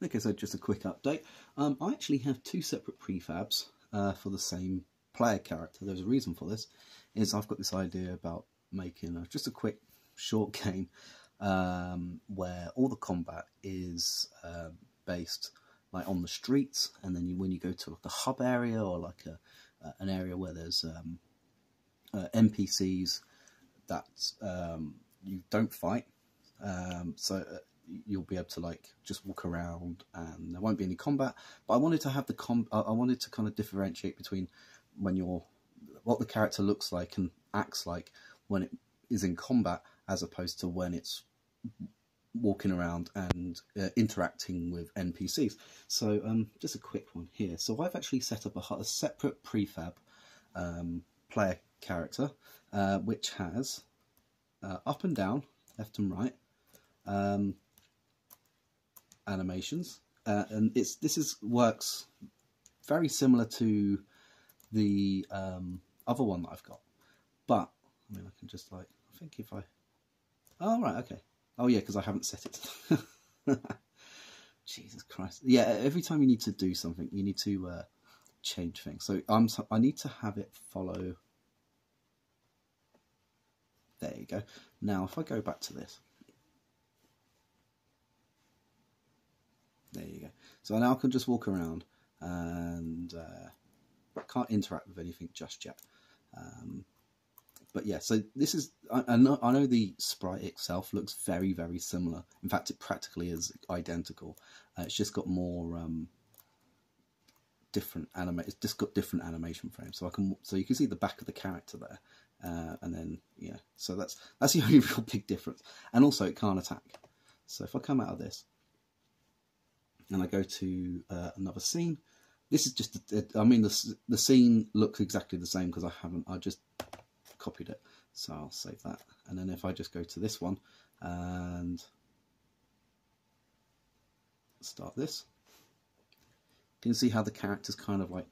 Okay, so just a quick update. I actually have two separate prefabs for the same player character. There's a reason for this, is I've got this idea about making just a quick short game where all the combat is based like on the streets, and then when you go to like a hub area or like an area where there's NPCs that you don't fight, so you'll be able to like just walk around and there won't be any combat. But I wanted to have I wanted to kind of differentiate between when what the character looks like and acts like when it is in combat, as opposed to when it's walking around and interacting with NPCs. So just a quick one here. So I've actually set up a separate prefab player character, which has up and down, left and right animations, and works very similar to the other one that I've got. But I mean, I can just like, I think if I, oh right, okay, oh yeah, because I haven't set it. Jesus Christ, yeah. Every time you need to do something, you need to change things. So I need to have it follow. There you go. Now, if I go back to this, there you go. So now I can just walk around and can't interact with anything just yet. But yeah, so this is, I know the sprite itself looks very, very similar. In fact, it practically is identical. It's just got more it's just got different animation frames. So you can see the back of the character there. And then, yeah, so that's the only real big difference. And also it can't attack. So if I come out of this and I go to another scene, this is just, I mean, the scene looks exactly the same because I just copied it. So I'll save that. And then if I just go to this one and start this, you can see how the character's kind of like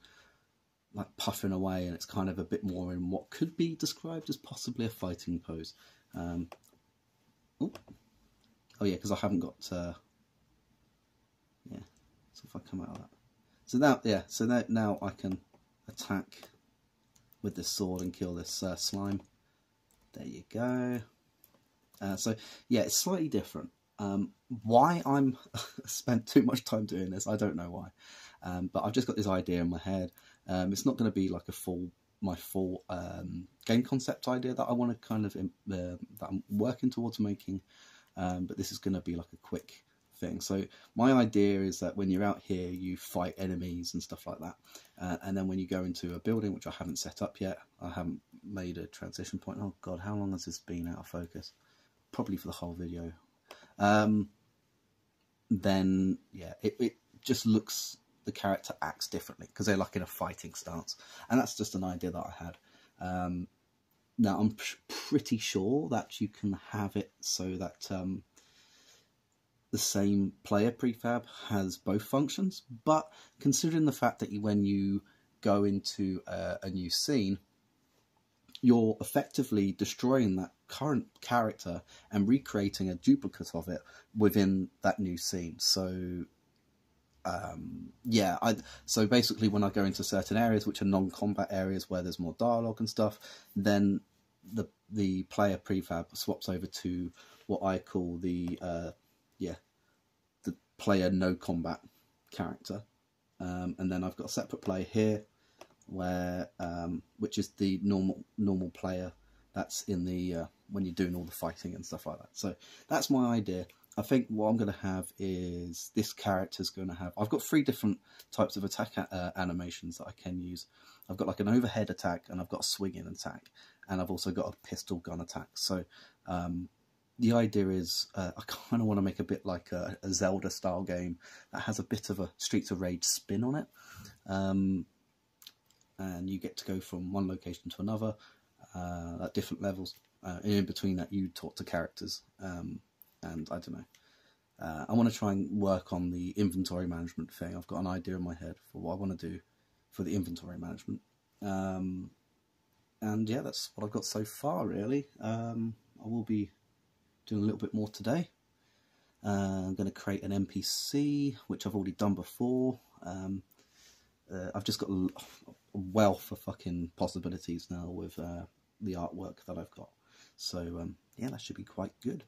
puffing away, and it's kind of a bit more in what could be described as possibly a fighting pose. Oh yeah, because I haven't got yeah, so if I come out of that, so now, yeah, so now I can attack with this sword and kill this slime. There you go. So yeah, it's slightly different. Why I'm spent too much time doing this, I don't know why. But I've just got this idea in my head. It's not going to be like my full game concept idea that I want to kind of that I'm working towards making, but this is going to be like a quick thing. So my idea is that when you're out here, you fight enemies and stuff like that, and then when you go into a building, which I haven't set up yet, I haven't made a transition point. Oh god, how long has this been out of focus? Probably for the whole video. Then yeah, it just looks, the character acts differently because they're like in a fighting stance, and that's just an idea that I had. Now I'm pretty sure that you can have it so that the same player prefab has both functions, but considering the fact that when you go into a new scene, you're effectively destroying that current character and recreating a duplicate of it within that new scene. So yeah, so basically when I go into certain areas which are non-combat areas where there's more dialogue and stuff, then the player prefab swaps over to what I call the player no combat character, and then I've got a separate player here where which is the normal player that's in the when you're doing all the fighting and stuff like that. So that's my idea. I think what I'm going to have is this character's going to have, I've got 3 different types of attack animations that I can use. I've got like an overhead attack, and I've got a swinging attack, and I've also got a pistol gun attack. So the idea is I kind of want to make a bit like a Zelda style game that has a bit of a Streets of Rage spin on it. And you get to go from one location to another at different levels. In between that, you talk to characters. And I don't know, I want to try and work on the inventory management thing. I've got an idea in my head for what I want to do for the inventory management. And yeah, that's what I've got so far, really. I will be doing a little bit more today. I'm going to create an NPC, which I've already done before. I've just got a wealth of fucking possibilities now with the artwork that I've got. So yeah, that should be quite good.